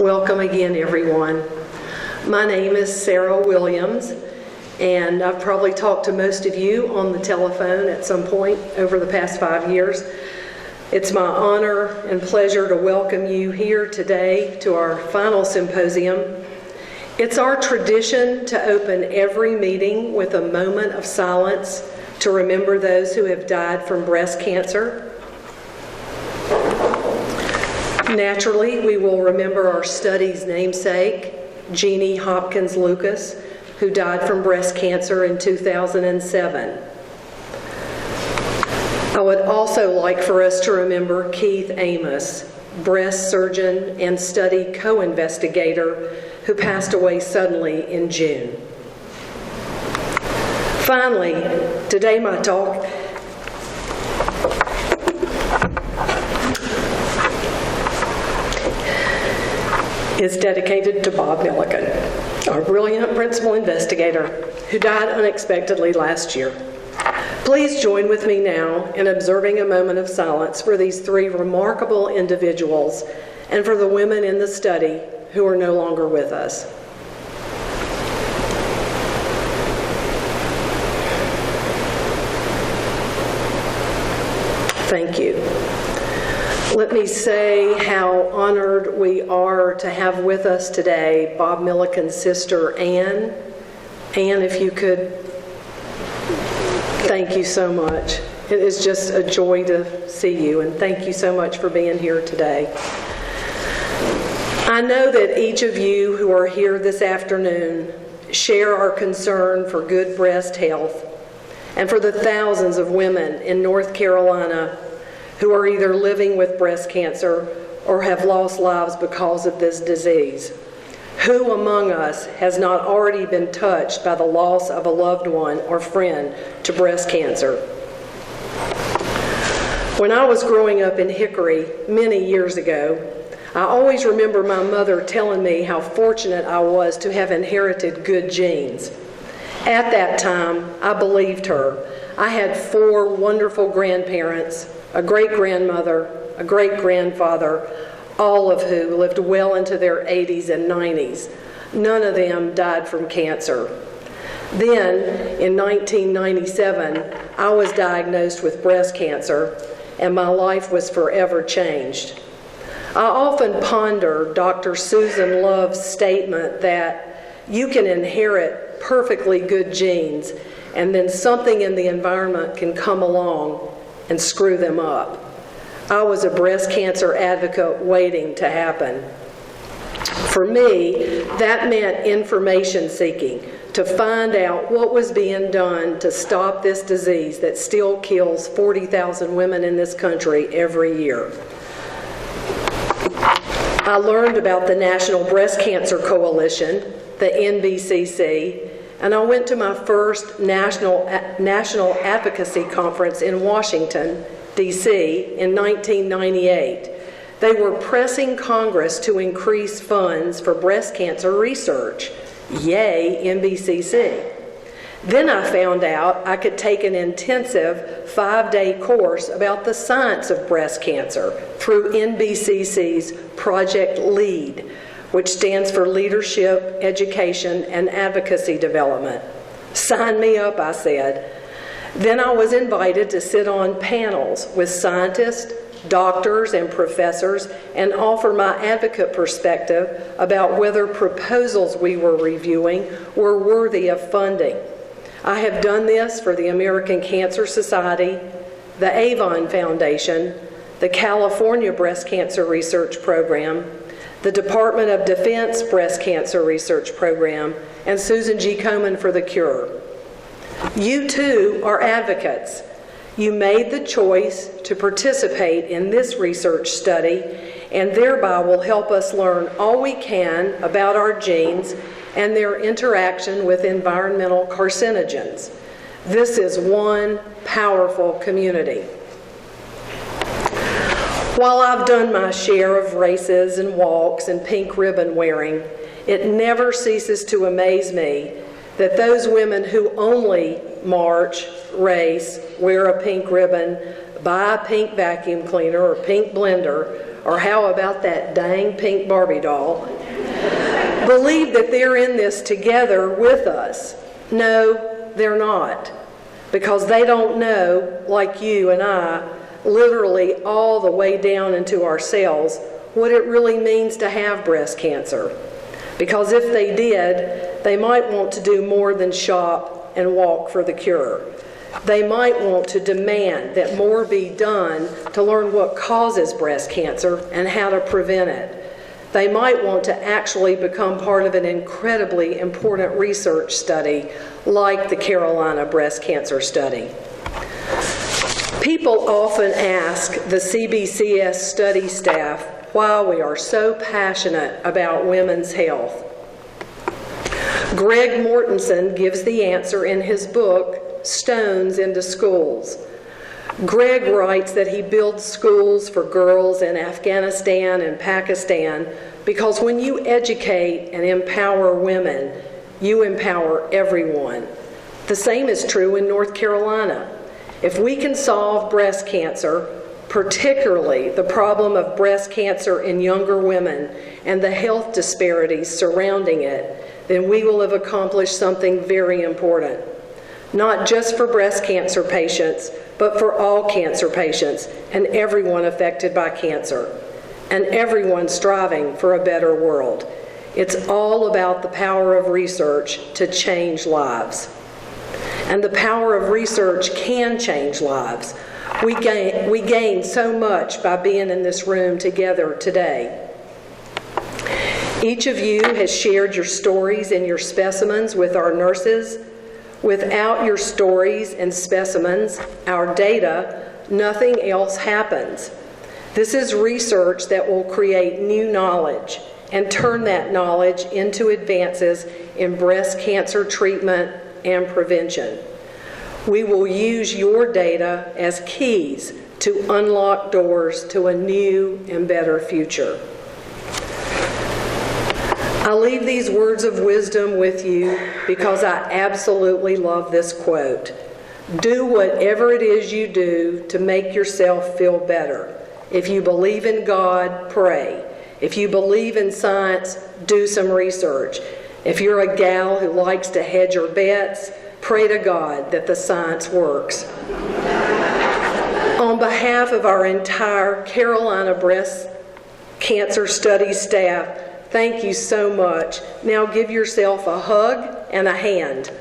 Welcome again, everyone. My name is Sarah Williams, and I've probably talked to most of you on the telephone at some point over the past 5 years. It's my honor and pleasure to welcome you here today to our final symposium. It's our tradition to open every meeting with a moment of silence to remember those who have died from breast cancer. Naturally, we will remember our study's namesake, Jeannie Hopkins Lucas, who died from breast cancer in 2007. I would also like for us to remember Keith Amos, breast surgeon and study co-investigator, who passed away suddenly in June. Finally, today my talk is dedicated to Bob Milliken, our brilliant principal investigator who died unexpectedly last year. Please join with me now in observing a moment of silence for these three remarkable individuals and for the women in the study who are no longer with us. Thank you. Let me say how honored we are to have with us today Bob Milliken's sister, Anne. Anne, if you could, thank you so much. It is just a joy to see you, and thank you so much for being here today. I know that each of you who are here this afternoon share our concern for good breast health and for the thousands of women in North Carolina who are either living with breast cancer or have lost lives because of this disease. Who among us has not already been touched by the loss of a loved one or friend to breast cancer? When I was growing up in Hickory many years ago, I always remember my mother telling me how fortunate I was to have inherited good genes. At that time, I believed her. I had 4 wonderful grandparents, a great-grandmother, a great-grandfather, all of who lived well into their 80s and 90s. None of them died from cancer. Then, in 1997, I was diagnosed with breast cancer, and my life was forever changed. I often ponder Dr. Susan Love's statement that you can inherit perfectly good genes, and then something in the environment can come along and screw them up. I was a breast cancer advocate waiting to happen. For me, that meant information seeking, to find out what was being done to stop this disease that still kills 40,000 women in this country every year. I learned about the National Breast Cancer Coalition, the NBCC, and I went to my first national advocacy conference in Washington, D.C. in 1998. They were pressing Congress to increase funds for breast cancer research. Yay, NBCC. Then I found out I could take an intensive 5-day course about the science of breast cancer through NBCC's Project LEAD, which stands for Leadership, Education, and Advocacy Development. Sign me up, I said. Then I was invited to sit on panels with scientists, doctors, and professors and offer my advocate perspective about whether proposals we were reviewing were worthy of funding. I have done this for the American Cancer Society, the Avon Foundation, the California Breast Cancer Research Program, the Department of Defense Breast Cancer Research Program, and Susan G. Komen for the Cure. You too are advocates. You made the choice to participate in this research study and thereby will help us learn all we can about our genes and their interaction with environmental carcinogens. This is one powerful community. While I've done my share of races and walks and pink ribbon wearing, it never ceases to amaze me that those women who only march, race, wear a pink ribbon, buy a pink vacuum cleaner or pink blender, or how about that dang pink Barbie doll, believe that they're in this together with us. No, they're not, because they don't know, like you and I, literally all the way down into our cells, what it really means to have breast cancer. Because if they did, they might want to do more than shop and walk for the cure. They might want to demand that more be done to learn what causes breast cancer and how to prevent it. They might want to actually become part of an incredibly important research study like the Carolina Breast Cancer Study. People often ask the CBCS study staff why we are so passionate about women's health. Greg Mortensen gives the answer in his book, Stones into Schools. Greg writes that he builds schools for girls in Afghanistan and Pakistan because when you educate and empower women, you empower everyone. The same is true in North Carolina. If we can solve breast cancer, particularly the problem of breast cancer in younger women and the health disparities surrounding it, then we will have accomplished something very important. Not just for breast cancer patients, but for all cancer patients and everyone affected by cancer, and everyone striving for a better world. It's all about the power of research to change lives. And the power of research can change lives. We gain so much by being in this room together today. Each of you has shared your stories and your specimens with our nurses. Without your stories and specimens, our data, nothing else happens. This is research that will create new knowledge and turn that knowledge into advances in breast cancer treatment and prevention. We will use your data as keys to unlock doors to a new and better future. I leave these words of wisdom with you because I absolutely love this quote. Do whatever it is you do to make yourself feel better. If you believe in God, pray. If you believe in science, do some research. If you're a gal who likes to hedge her bets, pray to God that the science works. On behalf of our entire Carolina Breast Cancer Study staff, thank you so much. Now give yourself a hug and a hand.